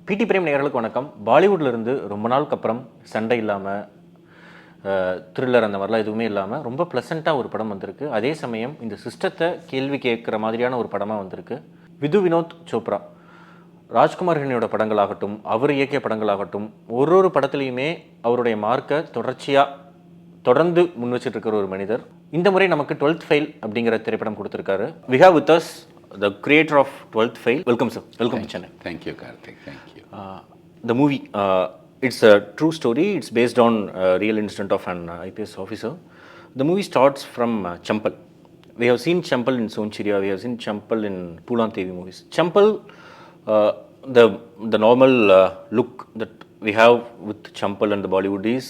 பிடி பிரேம் நேயர்களுக்கு வணக்கம். பாலிவுட்ல இருந்து ரொம்ப நாளுக்கு அப்புறம் சண்டை இல்லாமல் த்ரில்லர் அந்த மாதிரிலாம் எதுவுமே இல்லாமல் ரொம்ப ப்ளசண்ட்டாக ஒரு படம் வந்திருக்கு. அதே சமயம் இந்த சிஸ்டத்தை கேள்வி கேட்குற மாதிரியான ஒரு படமாக வந்திருக்கு. விது வினோத் சோப்ரா, ராஜ்குமார் ஹிரணியோட படங்களாகட்டும், அவர் இயக்கிய படங்களாகட்டும், ஒரு படத்துலையுமே அவருடைய மார்க்கை தொடர்ந்து முன் வச்சுட்டு இருக்கிற ஒரு மனிதர். இந்த முறை நமக்கு 12th ஃபெயில் அப்படிங்கிற திரைப்படம் கொடுத்துருக்காரு. We have with us the creator of 12th Fail. Welcome, sir. Welcome to Chennai. Thank you, Karthik. Thank you. The movie, it's a true story. It's based on a real incident of an IPS officer. The movie starts from Champal. We have seen Champal in Sonchiria. We have seen Champal in Poolan TV movies. Champal, the normal look that we have with Champal and the Bollywood is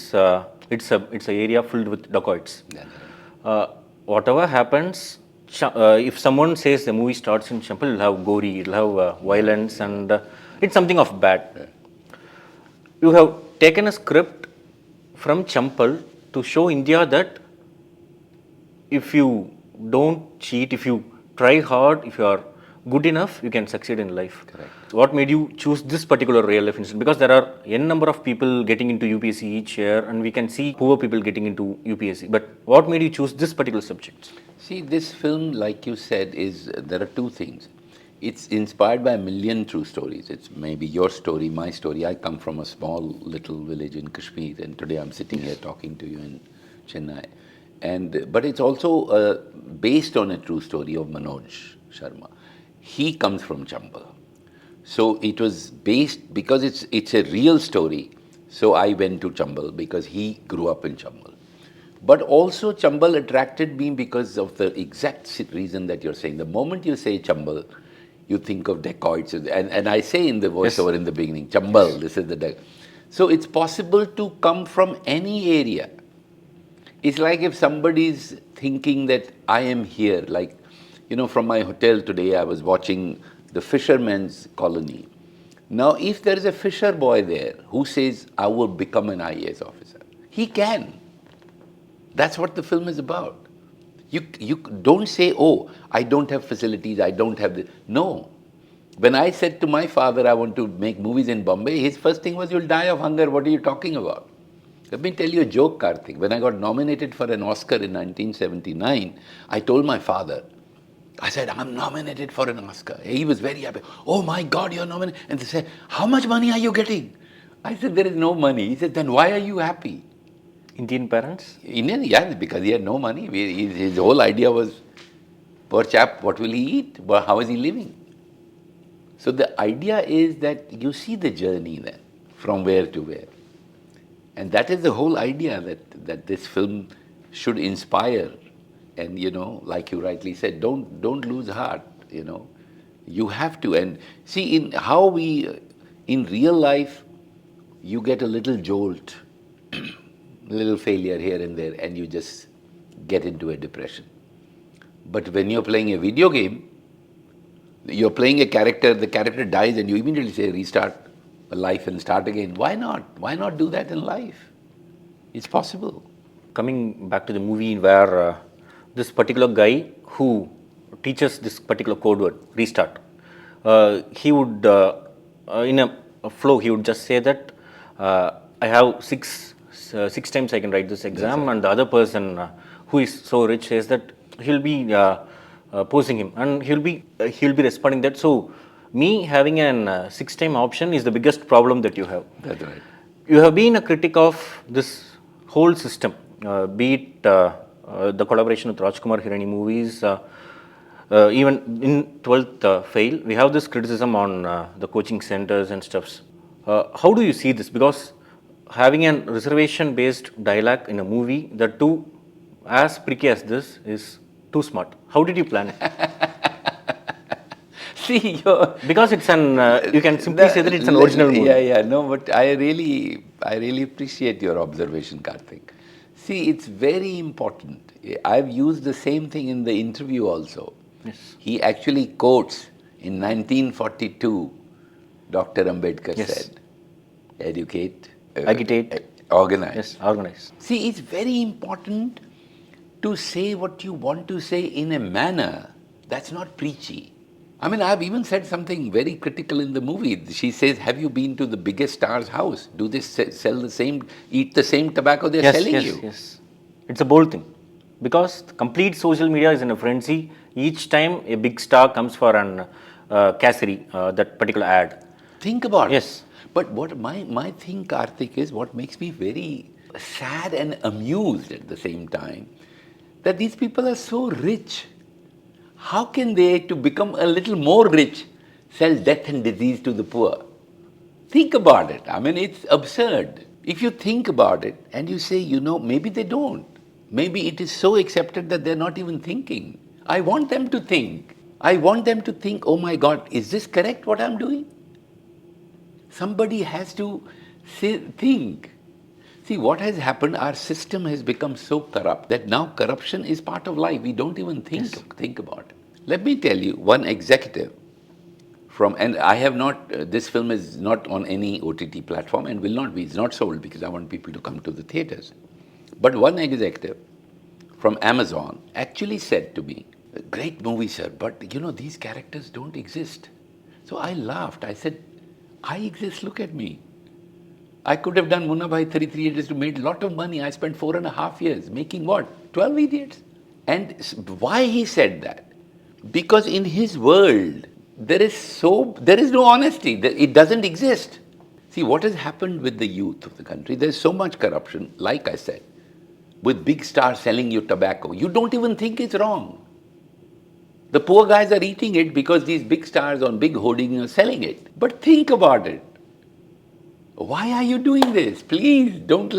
it's a area filled with dacoits. Whatever happens, if someone says the movie starts in Champal, it'll have gory, it'll have violence, and it's something of bad. You have taken a script from Champal to show India that if you don't cheat, if you try hard, if you are good enough, you can succeed in life. Correct. What made you choose this particular real life incident? Because there are n number of people getting into UPSC each year, and we can see poor people getting into UPSC. But what made you choose this particular subject? See, this film, like you said, there are two things. It's inspired by a million true stories. It's maybe your story, my story. I come from a small little village in Kashmir, and today I'm sitting here talking to you in Chennai. But it's also based on a true story of Manoj Sharma. He comes from Champal. So it was based, because it's a real story, so I went to Champal because he grew up in Champal. But also Champal attracted me because of the exact reason that you're saying. The moment you say Champal, you think of dacoits. And I say in the voiceover in the beginning, Champal, this is the dacoit. So it's possible to come from any area. It's like if somebody's thinking that I am here, like, from my hotel today, I was watching the fishermen's colony. Now, if there is a fisher boy there who says, I will become an IAS officer, he can. That's what the film is about. You don't say, oh, I don't have facilities, I don't have this. No. When I said to my father, I want to make movies in Bombay, his first thing was, you'll die of hunger, what are you talking about? Let me tell you a joke, Karthik. When I got nominated for an Oscar in 1979, I told my father, I said, I'm nominated for an Oscar. He was very happy. Oh my God, you're nominated. And they said, how much money are you getting? I said, there is no money. He said, then why are you happy? Indian parents? Indian, yeah, because he had no money. His whole idea was, poor chap, what will he eat? How is he living? So the idea is that you see the journey then, from where to where. And that is the whole idea, that this film should inspire. And, like you rightly said, don't lose heart, You have to. And see, in real life, you get a little jolt, little failure here and there, and you just get into a depression. But when you're playing a video game, you're playing a character, the character dies, and you immediately say, restart life and start again. Why not? Why not do that in life? It's possible. Coming back to the movie where this particular guy who teaches this particular code word, restart, he would, in a flow, he would just say that I have six times I can write this exam, and the other person who is so rich says that he'll be posing him, and he'll be responding that. So me having an 6-time option is the biggest problem that you have. That's right. You have been a critic of this whole system, be it the collaboration with Rajkumar Hirani movies, even in 12th Fail, we have this criticism on the coaching centers and stuffs. How do you see this? Because having a reservation-based dialogue in a movie, that too as pricky as this, is too smart. How did you plan it? See, because it's you can simply say that it's an original movie. Yeah, no, but I really appreciate your observation, Karthik. See, it's very important. I've used the same thing in the interview also. Yes. He actually quotes in 1942, Dr. Ambedkar said, educate, agitate, organize. Yes, organize. See, it's very important to say what you want to say in a manner that's not preachy. I mean, I've even said something very critical in the movie. She says, have you been to the biggest star's house? Do they sell the same, eat the same tobacco they're selling you? Yes. It's a bold thing. Because complete social media is in a frenzy. Each time a big star comes for an cassary, that particular ad. Think about Yes. it. But what my thing, Karthik, is what makes me very sad and amused at the same time, that these people are so rich. How can they, to become a little more rich, sell death and disease to the poor? Think about it. I mean, it's absurd. If you think about it and you say, maybe they don't. Maybe it is so accepted that they're not even thinking. I want them to think. I want them to think, oh my God, is this correct what I'm doing? Somebody has to think. See, what has happened, our system has become so corrupt that now corruption is part of life. We don't even think about it. Let me tell you, one executive and I have not, this film is not on any OTT platform and will not be. It's not sold because I want people to come to the theatres. But one executive from Amazon actually said to me, great movie, sir, but these characters don't exist. So I laughed. I said, I exist, look at me. I could have done Munna Bhai 33 Idiots to made a lot of money. I spent 4.5 years making what? 12 Idiots. And why he said that? Because in his world, there is no honesty. It doesn't exist. See, what has happened with the youth of the country, there's so much corruption, like I said, with big stars selling you tobacco. You don't even think it's wrong. The poor guys are eating it because these big stars on big hoarding are selling it. But think about it. Why are you doing this? Please don't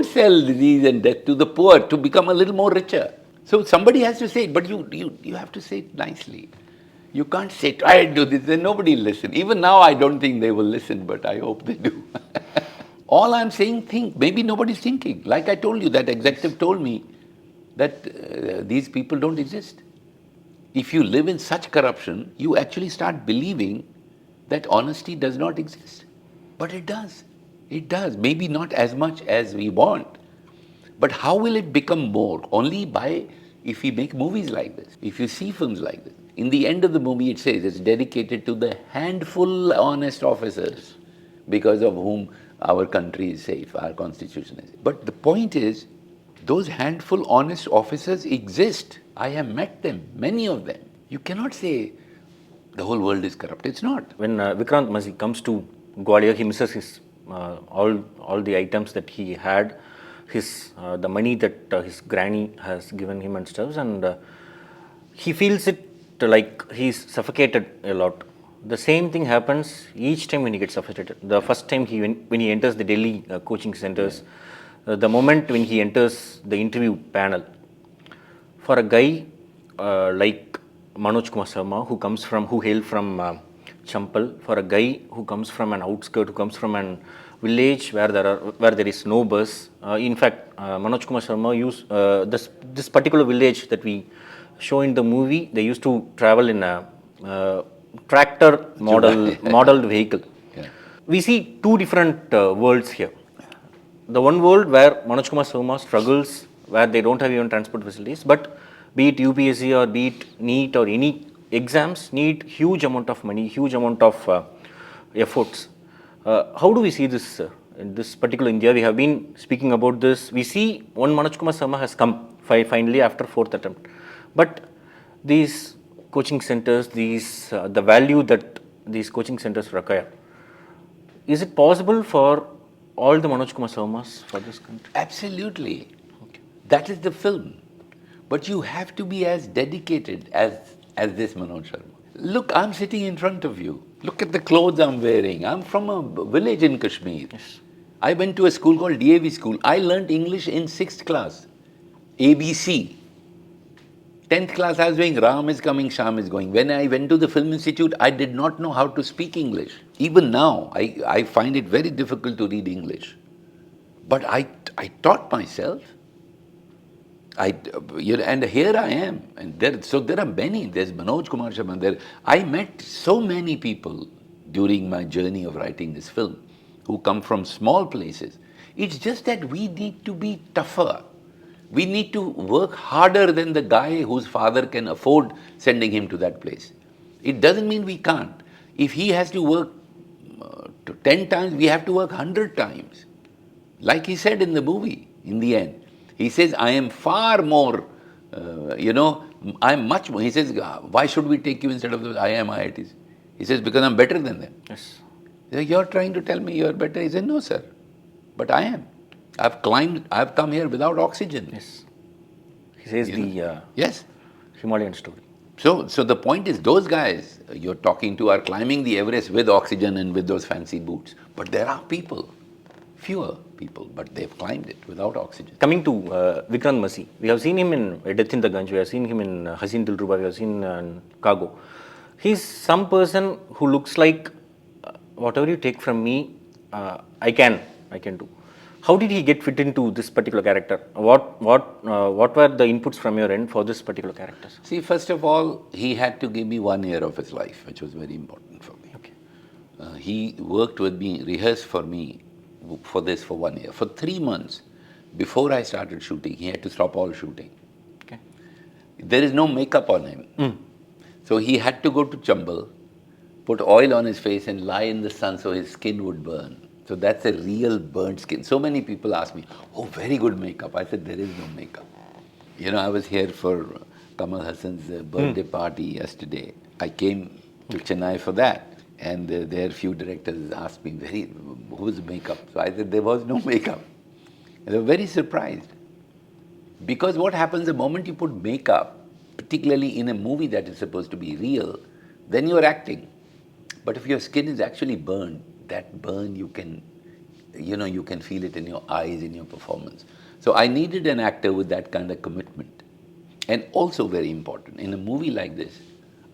sell disease and death to the poor to become a little more richer. So somebody has to say it, but you have to say it nicely. You can't say, try and do this, then nobody will listen. Even now, I don't think they will listen, but I hope they do. All I'm saying, think. Maybe nobody's thinking. Like I told you, that executive told me that these people don't exist. If you live in such corruption, you actually start believing that honesty does not exist. But it does. It does. Maybe not as much as we want. But how will it become more? Only if we make movies like this, if you see films like this. In the end of the movie, it says it's dedicated to the handful honest officers because of whom our country is safe, our constitution is safe. But the point is, those handful honest officers exist. I have met them, many of them. You cannot say the whole world is corrupt. It's not. When Vikrant Massey comes to Gwalior, he misses his all the items that he had, the money that his granny has given him and stuff, and he feels it like he's suffocated a lot. The same thing happens each time when he gets suffocated. The first time when he enters the Delhi coaching centers, the moment when he enters the interview panel, for a guy like Manoj Kumar Sharma, who hailed from Champal, for a guy who comes from an outskirt, who comes from an village where there is no bus. In fact, Manoj Kumar Sharma used this particular village that we show in the movie. They used to travel in a tractor modeled vehicle. Yeah. We see two different worlds here. The one world where Manoj Kumar Sharma struggles, where they don't have even transport facilities, but be it UPSC or be it NEET or any exams need huge amount of money, huge amount of efforts. How do we see this in this particular India? We have been speaking about this. We see one Manoj Kumar Sharma has come finally after 4th attempt. But these coaching centers, the value that these coaching centers require, is it possible for all the Manoj Kumar Sharmas for this country? Absolutely. Okay. That is the film. But you have to be as dedicated as this Manoj Sharma. Look, I'm sitting in front of you. Look at the clothes I'm wearing. I'm from a village in Kashmir. Yes. I went to a school called DAV school. I learned English in 6th class. ABC. 10th class, I was doing Ram is coming, Sham is going. When I went to the Film Institute, I did not know how to speak English. Even now, I find it very difficult to read English. But I taught myself. And here I am. And there are many. There's Manoj Kumar Sharma. I met so many people during my journey of writing this film who come from small places. It's just that we need to be tougher. We need to work harder than the guy whose father can afford sending him to that place. It doesn't mean we can't. If he has to work 10 times, we have to work 100 times. Like he said in the movie, in the end. He says, I am far more, I'm much more. He says, why should we take you instead of those IITs? He says, because I'm better than them. Yes. You're trying to tell me you're better? He said, no, sir. But I am. I've come here without oxygen. Yes. He says Yes. Himalayan story. So the point is, those guys you're talking to are climbing the Everest with oxygen and with those fancy boots. But there are people, fewer people, but they've climbed it without oxygen. Coming to Vikrant Massey, we have seen him in Death in the Ganj, we have seen him in Hasin Dilruba, we have seen Cargo. He's some person who looks like whatever you take from me, I can do. How did he get fit into this particular character? What were the inputs from your end for this particular character? See, first of all, he had to give me 1 year of his life, which was very important for me. Okay. He worked with me, rehearsed for me for this for 1 year. For 3 months, before I started shooting, he had to stop all shooting. Okay. There is no makeup on him. So he had to go to Chambal, put oil on his face and lie in the sun so his skin would burn. So that's a real burnt skin. So many people ask me, oh, very good makeup. I said, there is no makeup. I was here for Kamal Hassan's birthday party yesterday. I came to Chennai for that. And there are few directors asked me, whose makeup? So I said, there was no makeup. And they were very surprised. Because what happens the moment you put makeup, particularly in a movie that is supposed to be real, then you're acting. But if your skin is actually burned, that burn you can feel it in your eyes, in your performance. So I needed an actor with that kind of commitment. And also very important, in a movie like this,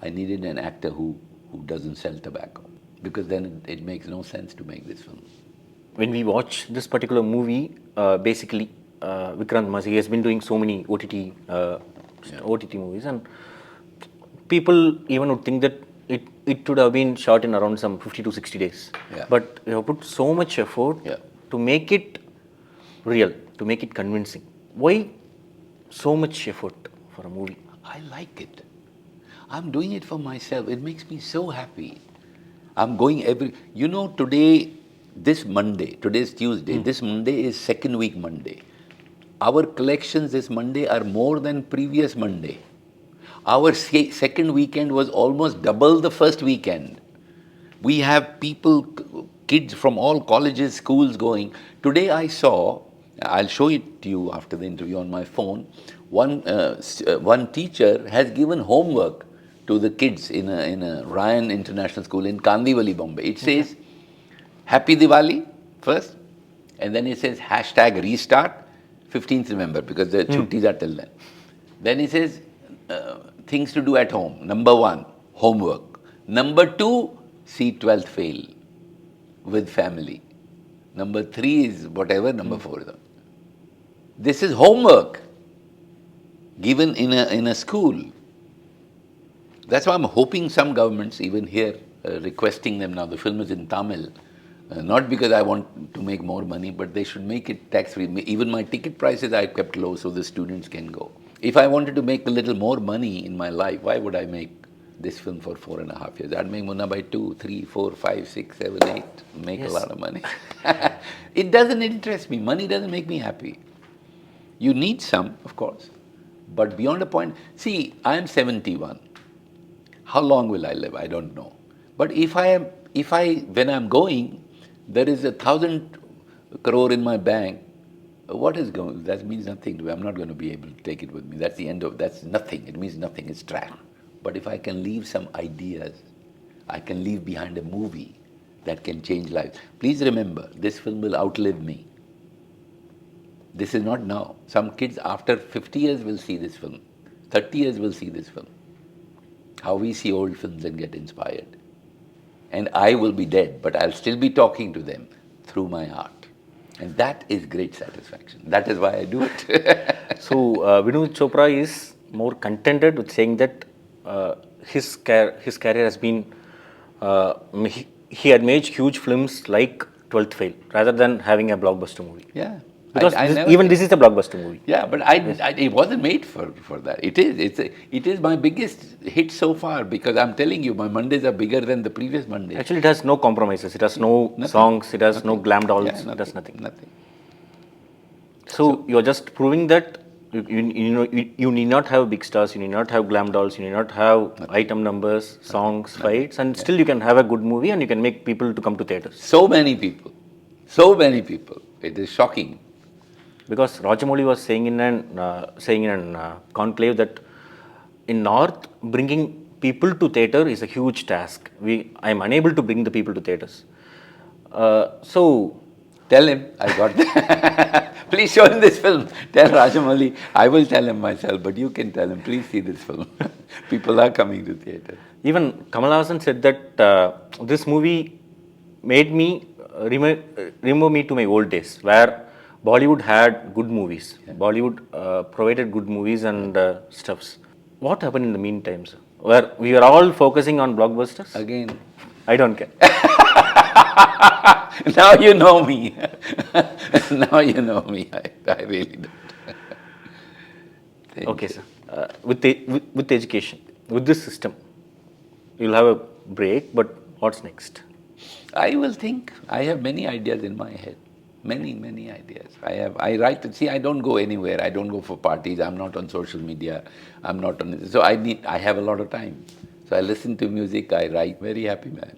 I needed an actor who doesn't sell tobacco. Because then it makes no sense to make this film. When we watch this particular movie, basically, Vikrant Massey has been doing so many OTT movies, and people even would think that it should have been shot in around some 50 to 60 days. Yeah. But you have put so much effort to make it real, to make it convincing. Why so much effort for a movie? I like it. I'm doing it for myself. It makes me so happy. I'm going today, this Monday, today's Tuesday, this Monday is second week Monday. Our collections this Monday are more than previous Monday. Our second weekend was almost double the first weekend. We have people, kids from all colleges, schools going. Today I saw, I'll show it to you after the interview on my phone, one teacher has given homework to the kids in a Ryan International School in Kandivali, Bombay. It says, Happy Diwali first, and then it says #restart, 15th November, because the chuttis are till then. Then it says, things to do at home. Number 1, homework. Number 2, see 12th fail with family. Number 3 is whatever, number 4 is. This is homework given in a school. That's why I'm hoping some governments, even here, requesting them now, the film is in Tamil, not because I want to make more money, but they should make it tax-free. Even my ticket prices I kept low so the students can go. If I wanted to make a little more money in my life, why would I make this film for 4.5 years? I'd make Munna by 2, 3, 4, 5, 6, 7, 8, make a lot of money. It doesn't interest me. Money doesn't make me happy. You need some, of course, but beyond a point. See, I am 71. How long will I live? I don't know. But when I'm going, there is 1,000 crore in my bank. What is going? That means nothing to me. I'm not going to be able to take it with me. That's the end of. That's nothing. It means nothing. It's trash. But if I can leave some ideas, I can leave behind a movie that can change lives. Please remember, this film will outlive me. This is not now. Some kids after 50 years will see this film. 30 years will see this film. How we see old films and get inspired. And I will be dead, but I'll still be talking to them through my art. And that is great satisfaction. That is why I do it. So, Vidhu Chopra is more contented with saying that his career has been, he had made huge films like 12th Fail, rather than having a blockbuster movie. Yeah. Because even this is a blockbuster movie. Yeah, but it wasn't made for that. It is my biggest hit so far because I'm telling you, my Mondays are bigger than the previous Monday. Actually, it has no compromises. It has no songs. It has no glam dolls. Yeah, It has nothing. Nothing. So you're just proving that you need not have big stars. You need not have glam dolls. You need not have item numbers, songs, fights, and still you can have a good movie and you can make people to come to theaters. So many people. It is shocking. Because Rajamouli was saying in an conclave that in North, bringing people to theatre is a huge task. I am unable to bring the people to theatres. So Tell him I got that. Please show him this film. Tell Rajamouli. I will tell him myself, but you can tell him. Please see this film. People are coming to theatre. Even Kamal Haasan said that this movie made me remember me to my old days, where Bollywood had good movies. Yeah. Bollywood provided good movies and stuffs. What happened in the meantime, sir? Where we were all focusing on blockbusters? Again. I don't care. Now you know me. Now you know me. I really don't. Okay, sir. With education, with this system, you'll have a break, but what's next? I will think. I have many ideas in my head. Many ideas. I write. See, I don't go anywhere. I don't go for parties. I'm not on social media. I'm not on. So I have a lot of time. So I listen to music. I write. Very happy man.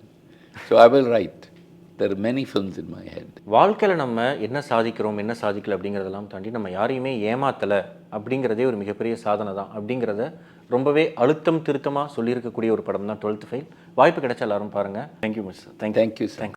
So I will write. There are many films in my head. வாழ்க்கையில் நம்ம என்ன சாதிக்கிறோம் என்ன சாதிக்கல அப்படிங்கிறதெல்லாம் தாண்டி நம்ம யாரையுமே ஏமாத்தலை அப்படிங்கிறதே ஒரு மிகப்பெரிய சாதனை தான் அப்படிங்கிறத ரொம்பவே அழுத்தம் திருத்தமாக சொல்லியிருக்கக்கூடிய ஒரு படம் தான் 12th ஃபெயில். வாய்ப்பு கிடைச்சா எல்லாரும் பாருங்கள். Thank you miss. Thank you sir.